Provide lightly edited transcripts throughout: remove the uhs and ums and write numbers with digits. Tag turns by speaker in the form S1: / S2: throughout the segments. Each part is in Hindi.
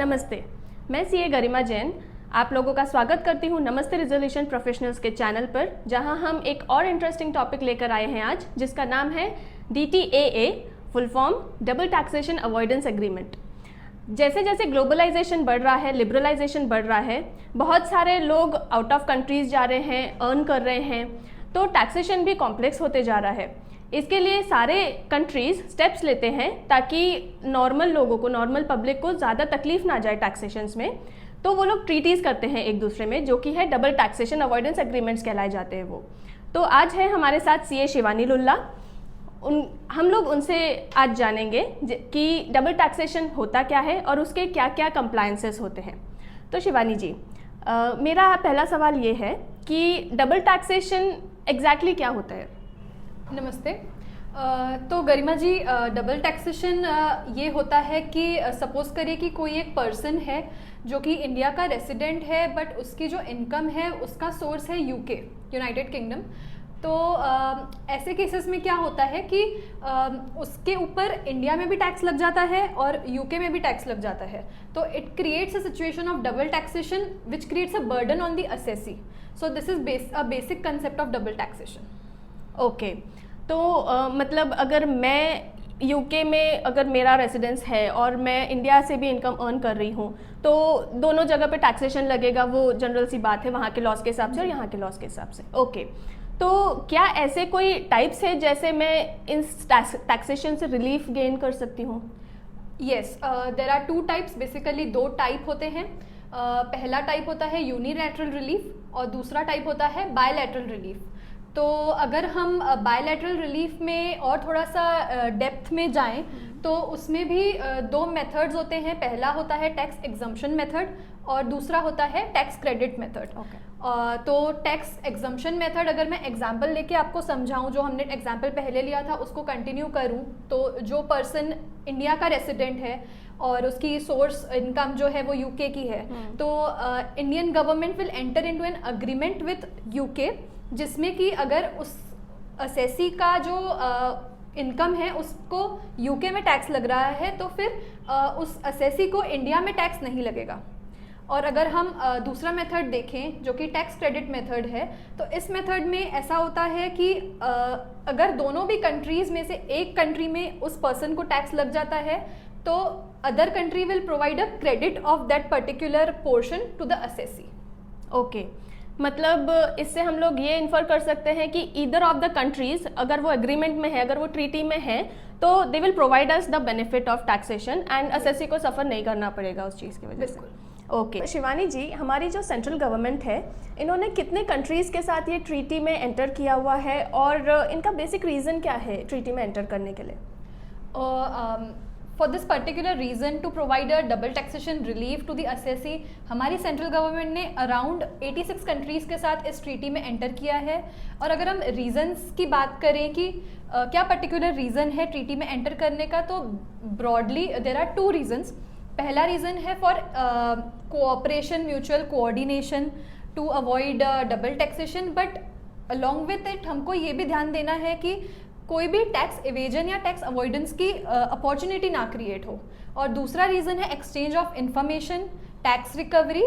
S1: नमस्ते, मैं सीए गरिमा जैन आप लोगों का स्वागत करती हूँ नमस्ते रिजोल्यूशन प्रोफेशनल्स के चैनल पर, जहाँ हम एक और इंटरेस्टिंग टॉपिक लेकर आए हैं आज, जिसका नाम है DTAA, full form double taxation avoidance agreement. जैसे जैसे ग्लोबलाइजेशन बढ़ रहा है, लिबरलाइजेशन बढ़ रहा है, बहुत सारे लोग आउट ऑफ कंट्रीज जा रहे हैं, अर्न कर रहे हैं, तो टैक्सेशन भी कॉम्प्लेक्स होते जा रहा है। इसके लिए सारे कंट्रीज स्टेप्स लेते हैं ताकि नॉर्मल लोगों को, नॉर्मल पब्लिक को ज़्यादा तकलीफ ना जाए टैक्सेशंस में, तो वो लोग ट्रीटीज़ करते हैं एक दूसरे में, जो कि है डबल टैक्सेशन अवॉइडेंस एग्रीमेंट्स कहलाए जाते हैं वो। तो आज है हमारे साथ सीए शिवानी लुल्ला। हम लोग उनसे आज जानेंगे कि डबल टैक्सेशन होता क्या है और उसके क्या क्या कंप्लायंसेस होते हैं। तो शिवानी जी, मेरा पहला सवाल ये है कि डबल टैक्सेशन एग्जैक्टली क्या होता है?
S2: नमस्ते। तो गरिमा जी, डबल टैक्सेशन ये होता है कि सपोज करिए कि कोई एक पर्सन है जो कि इंडिया का रेसिडेंट है, बट उसकी जो इनकम है उसका सोर्स है यूके, यूनाइटेड किंगडम। तो ऐसे केसेस में क्या होता है कि उसके ऊपर इंडिया में भी टैक्स लग जाता है और यूके में भी टैक्स लग जाता है। तो it creates a situation of double taxation which creates a burden on the assessee. So this is a basic concept of double taxation.
S1: Okay, तो मतलब अगर मैं यूके में अगर मेरा रेसिडेंस है और मैं इंडिया से भी इनकम अर्न कर रही हूँ, तो दोनों जगह पे टैक्सेशन लगेगा, वो जनरल सी बात है वहाँ के लॉस के हिसाब से और यहाँ के लॉस के हिसाब से। ओके, तो क्या ऐसे कोई टाइप्स है जैसे मैं इन टैक्सेशन से रिलीफ गेन कर सकती हूँ?
S2: Yes, there are two types, basically दो टाइप होते हैं। पहला टाइप होता है यूनिलैटरल रिलीफ और दूसरा टाइप होता है बायलैटरल रिलीफ। तो अगर हम बायलैटरल रिलीफ में और थोड़ा सा डेप्थ में जाएं तो उसमें भी दो मेथड्स होते हैं। पहला होता है टैक्स एग्जम्पशन मेथड और दूसरा होता है टैक्स क्रेडिट मेथड। तो टैक्स एग्जम्पशन मेथड अगर मैं एग्जांपल लेके आपको समझाऊं, जो हमने एग्जांपल पहले लिया था उसको कंटिन्यू करूं, तो जो पर्सन इंडिया का रेसिडेंट है और उसकी सोर्स इनकम जो है वो यूके की है, तो Indian government will enter into an agreement with UK, जिसमें कि अगर उस असेसी का जो इनकम है उसको यूके में टैक्स लग रहा है तो फिर उस असेसी को इंडिया में टैक्स नहीं लगेगा। और अगर हम दूसरा मेथड देखें जो कि टैक्स क्रेडिट मेथड है, तो इस मेथड में ऐसा होता है कि अगर दोनों भी कंट्रीज़ में से एक कंट्री में उस पर्सन को टैक्स लग जाता है तो other country will provide a credit of that particular portion to the assessee.
S1: Okay, मतलब इससे हम लोग ये इन्फर कर सकते हैं कि ईदर ऑफ द कंट्रीज, अगर वो एग्रीमेंट में है, अगर वो ट्रीटी में है, तो they will provide us the benefit of taxation and assessee को सफर नहीं करना पड़ेगा उस चीज़ की वजह से। ओके, शिवानी जी, हमारी जो सेंट्रल गवर्नमेंट है, इन्होंने कितने कंट्रीज़ के साथ ये ट्रीटी में एंटर किया हुआ है और इनका बेसिक रीज़न क्या है ट्रीटी में एंटर करने के लिए?
S2: For this particular reason to provide a double taxation relief to the assessee, हमारी सेंट्रल गवर्नमेंट ने अराउंड 86 कंट्रीज़ के साथ इस ट्रीटी में एंटर किया है। और अगर हम रीज़न्स की बात करें कि क्या पर्टिकुलर रीज़न है ट्रीटी में एंटर करने का, तो broadly there are two reasons. पहला रीज़न है for cooperation, mutual coordination to avoid double taxation, but along with it हमको ये भी ध्यान देना है कि कोई भी टैक्स इवेजन या टैक्स अवॉइडेंस की अपॉर्चुनिटी ना क्रिएट हो। और दूसरा रीज़न है exchange of information, tax recovery.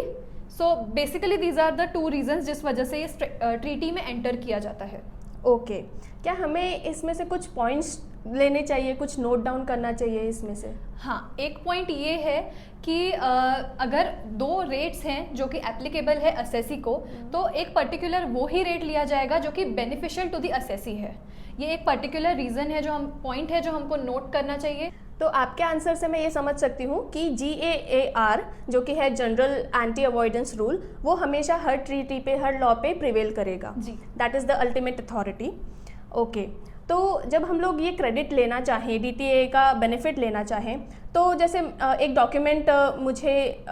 S2: So basically these are the two reasons जिस वजह से ये ट्रीटी में एंटर किया जाता है।
S1: ओके, क्या हमें इसमें से कुछ पॉइंट्स लेने चाहिए, कुछ नोट डाउन करना चाहिए इसमें से?
S2: हाँ, एक पॉइंट ये है कि अगर दो रेट्स हैं जो कि एप्लीकेबल है असेसी को, तो एक पर्टिकुलर वो ही रेट लिया जाएगा जो कि बेनिफिशियल टू द असेसी है। ये एक पर्टिकुलर रीज़न है, जो पॉइंट है जो हमको नोट करना चाहिए।
S1: तो आपके आंसर से मैं ये समझ सकती हूँ कि GAAR जो कि है जनरल एंटी अवॉइडेंस रूल, वो हमेशा हर ट्रीटी पे, हर लॉ पे प्रिवेल करेगा
S2: जी।
S1: That is the ultimate authority. Okay, तो जब हम लोग ये क्रेडिट लेना चाहें, DTA का बेनिफिट लेना चाहें, तो जैसे एक डॉक्यूमेंट मुझे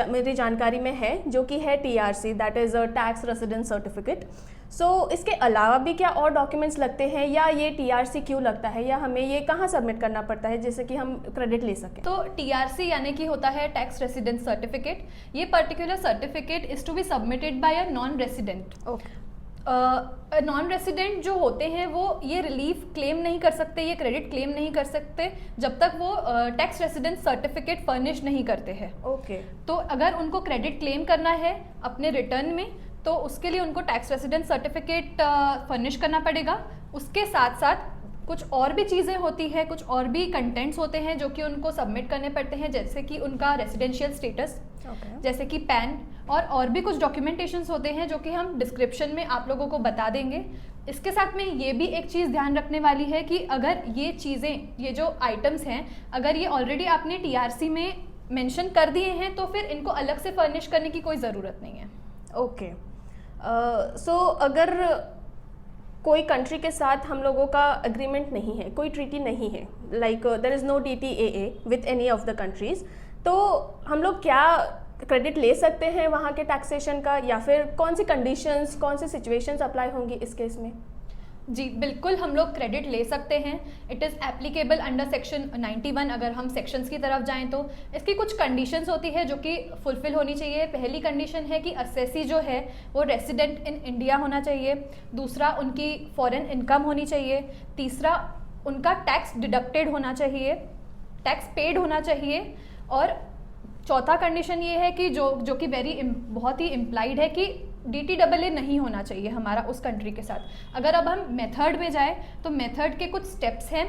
S1: मेरी जानकारी में है जो कि है TRC, that is a tax residence certificate. So इसके अलावा भी क्या और डॉक्यूमेंट्स लगते हैं, या ये TRC क्यों लगता है, या हमें ये कहाँ सबमिट करना पड़ता है जिससे कि हम क्रेडिट ले सकें?
S2: तो TRC यानी कि होता है टैक्स रेसिडेंस सर्टिफिकेट। ये particular certificate is to be submitted by a non resident.
S1: Okay,
S2: non resident जो होते हैं वो ये रिलीफ क्लेम नहीं कर सकते, ये क्रेडिट क्लेम नहीं कर सकते जब तक वो टैक्स रेसिडेंट सर्टिफिकेट फर्निश नहीं करते हैं।
S1: ओके।
S2: तो अगर उनको क्रेडिट क्लेम करना है अपने रिटर्न में तो उसके लिए उनको टैक्स रेसिडेंट सर्टिफिकेट फर्निश करना पड़ेगा। उसके साथ साथ कुछ और भी चीज़ें होती है, कुछ और भी कंटेंट्स होते हैं जो कि उनको सबमिट करने पड़ते हैं, जैसे कि उनका रेसिडेंशियल स्टेटस, जैसे कि पैन, और भी कुछ डॉक्यूमेंटेशंस होते हैं जो कि हम डिस्क्रिप्शन में आप लोगों को बता देंगे। इसके साथ में ये भी एक चीज़ ध्यान रखने वाली है कि अगर ये चीज़ें, ये जो आइटम्स हैं, अगर ये ऑलरेडी आपने टीआरसी में मेंशन कर दिए हैं तो फिर इनको अलग से फर्निश करने की कोई ज़रूरत नहीं है।
S1: ओके। सो अगर कोई कंट्री के साथ हम लोगों का एग्रीमेंट नहीं है, कोई ट्रीटी नहीं है, like there is no DTAA with any of the countries, तो हम लोग क्या क्रेडिट ले सकते हैं वहाँ के टैक्सेशन का, या फिर कौन सी कंडीशंस, कौन सी सिचुएशंस अप्लाई होंगी इस केस में?
S2: जी बिल्कुल, हम लोग क्रेडिट ले सकते हैं। It is applicable under section 91। अगर हम सेक्शंस की तरफ जाएं तो इसकी कुछ कंडीशंस होती है जो कि फुलफिल होनी चाहिए। पहली कंडीशन है कि असेसी जो है वो रेसिडेंट इन इंडिया होना चाहिए। दूसरा, उनकी फॉरेन इनकम होनी चाहिए। तीसरा, उनका टैक्स डिडक्टेड होना चाहिए, टैक्स पेड होना चाहिए। और चौथा कंडीशन ये है कि जो कि बहुत ही इम्प्लाइड है कि DTAA नहीं होना चाहिए हमारा उस कंट्री के साथ। अगर अब हम मेथड में जाए तो मेथड के कुछ स्टेप्स हैं।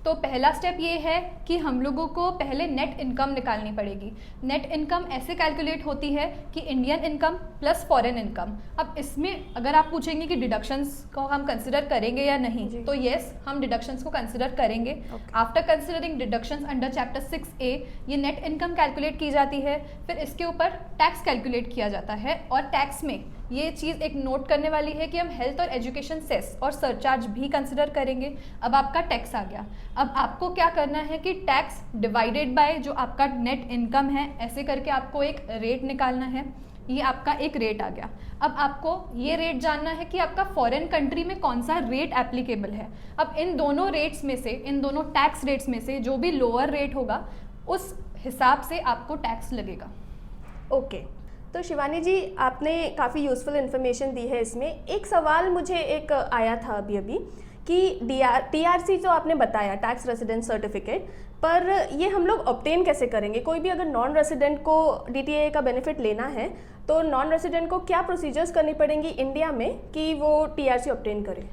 S2: तो पहला स्टेप ये है कि हम लोगों को पहले नेट इनकम निकालनी पड़ेगी। नेट इनकम ऐसे कैलकुलेट होती है कि Indian income plus foreign income. अब इसमें अगर आप पूछेंगे कि डिडक्शंस को हम कंसिडर करेंगे या नहीं, तो येस, हम डिडक्शंस को कंसिडर करेंगे। After considering deductions under chapter 6A ये नेट इनकम कैलकुलेट की जाती है। फिर इसके ऊपर टैक्स कैलकुलेट किया जाता है। और टैक्स में ये चीज़ एक नोट करने वाली है कि हम हेल्थ और एजुकेशन सेस और सरचार्ज भी कंसिडर करेंगे। अब आपका टैक्स आ गया। अब आपको क्या करना है कि टैक्स डिवाइडेड बाय जो आपका नेट इनकम है, ऐसे करके आपको एक रेट निकालना है। ये आपका एक रेट आ गया। अब आपको ये रेट जानना है कि आपका फॉरेन कंट्री में कौन सा रेट एप्लीकेबल है। अब इन दोनों रेट्स में से, इन दोनों टैक्स रेट्स में से जो भी लोअर रेट होगा उस हिसाब से आपको टैक्स लगेगा।
S1: ओके। तो शिवानी जी, आपने काफ़ी यूज़फुल इन्फॉर्मेशन दी है इसमें। एक सवाल मुझे एक आया था अभी कि TRC जो आपने बताया, टैक्स रेसिडेंट सर्टिफिकेट, पर ये हम लोग ऑब्टेन कैसे करेंगे? कोई भी अगर नॉन रेसिडेंट को DTAA का बेनिफिट लेना है तो नॉन रेसिडेंट को क्या प्रोसीजर्स करनी पड़ेंगी इंडिया में कि वो TRC ऑब्टेन करे?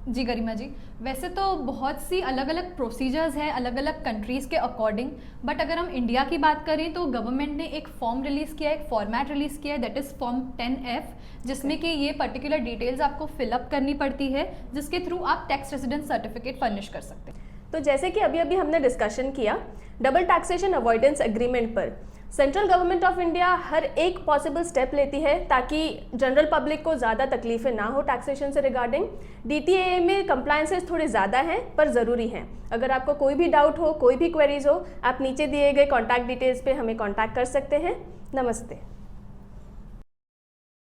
S2: जी गरिमा जी, वैसे तो बहुत सी अलग अलग प्रोसीजर्स हैं अलग अलग कंट्रीज़ के अकॉर्डिंग। बट अगर हम इंडिया की बात करें तो गवर्नमेंट ने एक फॉर्म रिलीज़ किया है, एक फॉर्मेट रिलीज़ किया है, दैट इज़ फॉर्म 10F, जिसमें कि ये पर्टिकुलर डिटेल्स आपको फिलअप करनी पड़ती है, जिसके थ्रू आप टैक्स रेसिडेंट सर्टिफिकेट फर्निश कर सकते हैं।
S1: तो जैसे कि अभी हमने डिस्कशन किया डबल टैक्सेशन अवॉइडेंस एग्रीमेंट पर, सेंट्रल गवर्नमेंट ऑफ इंडिया हर एक पॉसिबल स्टेप लेती है ताकि जनरल पब्लिक को ज़्यादा तकलीफें ना हो टैक्सेशन से रिगार्डिंग। DTAA में कंप्लायंसेस थोड़े ज़्यादा हैं पर ज़रूरी हैं। अगर आपको कोई भी डाउट हो, कोई भी क्वेरीज हो, आप नीचे दिए गए कॉन्टैक्ट डिटेल्स पे हमें कॉन्टैक्ट कर सकते हैं। नमस्ते।